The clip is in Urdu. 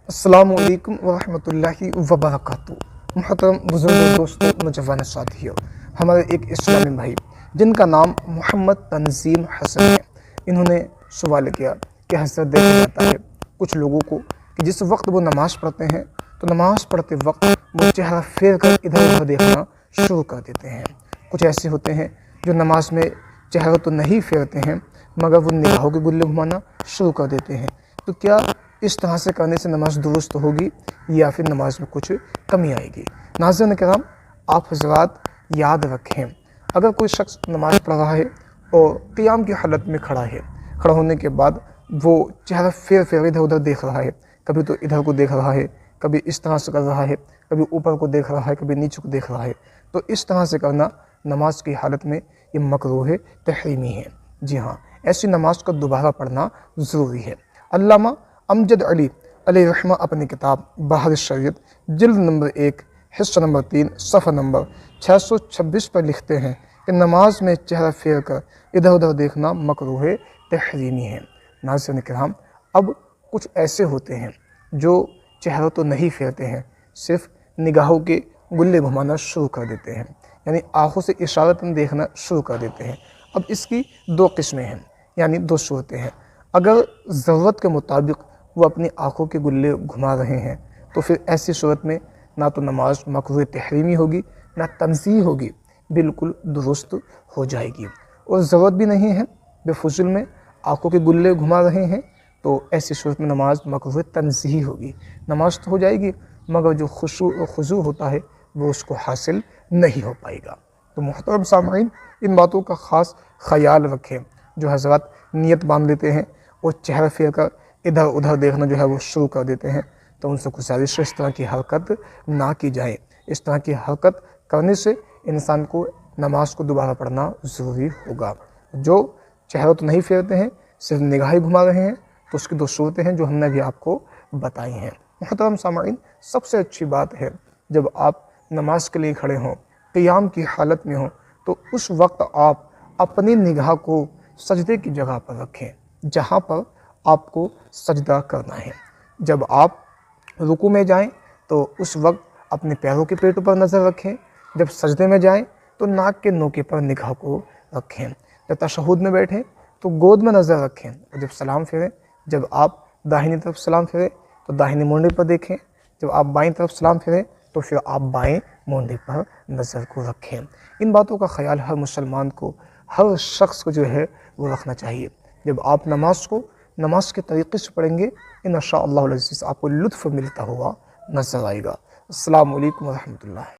السلام علیکم ورحمۃ اللہ وبرکاتہ۔ محترم بزرگ دوستوں، نوجوان ساتھیوں، ہمارے ایک اسلامی بھائی جن کا نام محمد تنظیم حسن ہے، انہوں نے سوال کیا کہ حضرت دیکھا جاتا ہے کچھ لوگوں کو کہ جس وقت وہ نماز پڑھتے ہیں تو نماز پڑھتے وقت وہ چہرہ پھیر کر ادھر ادھر دیکھنا شروع کر دیتے ہیں۔ کچھ ایسے ہوتے ہیں جو نماز میں چہرہ تو نہیں پھیرتے ہیں مگر وہ نگاہوں کے گلے گھمانا شروع کر دیتے ہیں۔ تو کیا اس طرح سے کرنے سے نماز درست ہوگی یا پھر نماز میں کچھ کمی آئے گی؟ ناظرین کرام، آپ حضرات یاد رکھیں، اگر کوئی شخص نماز پڑھ رہا ہے اور قیام کی حالت میں کھڑا ہے، کھڑا ہونے کے بعد وہ چہرہ پھیر ادھر ادھر دیکھ رہا ہے، کبھی تو ادھر کو دیکھ رہا ہے، کبھی اس طرح سے کر رہا ہے، کبھی اوپر کو دیکھ رہا ہے، کبھی نیچے کو دیکھ رہا ہے، تو اس طرح سے کرنا نماز کی حالت میں یہ مکروہ تحریمی ہے۔ جی ہاں، ایسی نماز کو دوبارہ پڑھنا ضروری ہے۔ علامہ امجد علی علیہ رحمہ اپنی کتاب بحر الشریعت جلد نمبر 1 حصہ نمبر 3 صفحہ نمبر 626 پر لکھتے ہیں کہ نماز میں چہرہ پھیر کر ادھر ادھر دیکھنا مکروہ تحریمی ہے۔ ناظرین کرام، اب کچھ ایسے ہوتے ہیں جو چہرہ تو نہیں پھیرتے ہیں، صرف نگاہوں کے گلے گھمانا شروع کر دیتے ہیں، یعنی آنکھوں سے اشارتاً دیکھنا شروع کر دیتے ہیں۔ اب اس کی دو قسمیں ہیں، یعنی دو صورتیں ہیں۔ اگر ضرورت کے مطابق وہ اپنی آنکھوں کے گلے گھما رہے ہیں تو پھر ایسی صورت میں نہ تو نماز مکروہ تحریمی ہوگی نہ تنزیہ ہوگی، بالکل درست ہو جائے گی۔ اور ضرورت بھی نہیں ہے، بے فضول میں آنکھوں کے گلے گھما رہے ہیں تو ایسی صورت میں نماز مکروہ تنزیہی ہوگی، نماز تو ہو جائے گی مگر جو خشوع و خضوع ہوتا ہے وہ اس کو حاصل نہیں ہو پائے گا۔ تو محترم سامعین، ان باتوں کا خاص خیال رکھیں۔ جو حضرات نیت باندھ لیتے ہیں اور چہرہ پھیر کر ادھر ادھر دیکھنا جو ہے وہ شروع کر دیتے ہیں تو ان سے گزارش ہے اس طرح کی حرکت نہ کی جائے۔ اس طرح کی حرکت کرنے سے انسان کو نماز کو دوبارہ پڑھنا ضروری ہوگا۔ جو چہرہ تو نہیں پھیرتے ہیں، صرف نگاہیں گھما رہے ہیں، تو اس کی دو صورتیں ہیں جو ہم نے بھی آپ کو بتائی ہیں۔ محترم سامعین، سب سے اچھی بات ہے جب آپ نماز کے لیے کھڑے ہوں، قیام کی حالت میں ہوں، تو اس وقت آپ اپنی نگاہ کو سجدے کی جگہ پر رکھیں جہاں پر آپ کو سجدہ کرنا ہے۔ جب آپ رکوع میں جائیں تو اس وقت اپنے پیروں کے پیٹوں پر نظر رکھیں، جب سجدے میں جائیں تو ناک کے نوکے پر نگاہ کو رکھیں، جب تشہد میں بیٹھیں تو گود میں نظر رکھیں، اور جب سلام پھیریں، جب آپ داہنی طرف سلام پھیریں تو داہنی مونڈے پر دیکھیں، جب آپ بائیں طرف سلام پھیریں تو پھر آپ بائیں مونڈے پر نظر کو رکھیں۔ ان باتوں کا خیال ہر مسلمان کو، ہر شخص کو جو ہے وہ رکھنا چاہیے۔ جب آپ نماز کے طریقے سے پڑھیں گے، انشاءاللہ العزیز آپ کو لطف ملتا ہوا نظر آئے گا۔ السلام علیکم ورحمۃ اللہ۔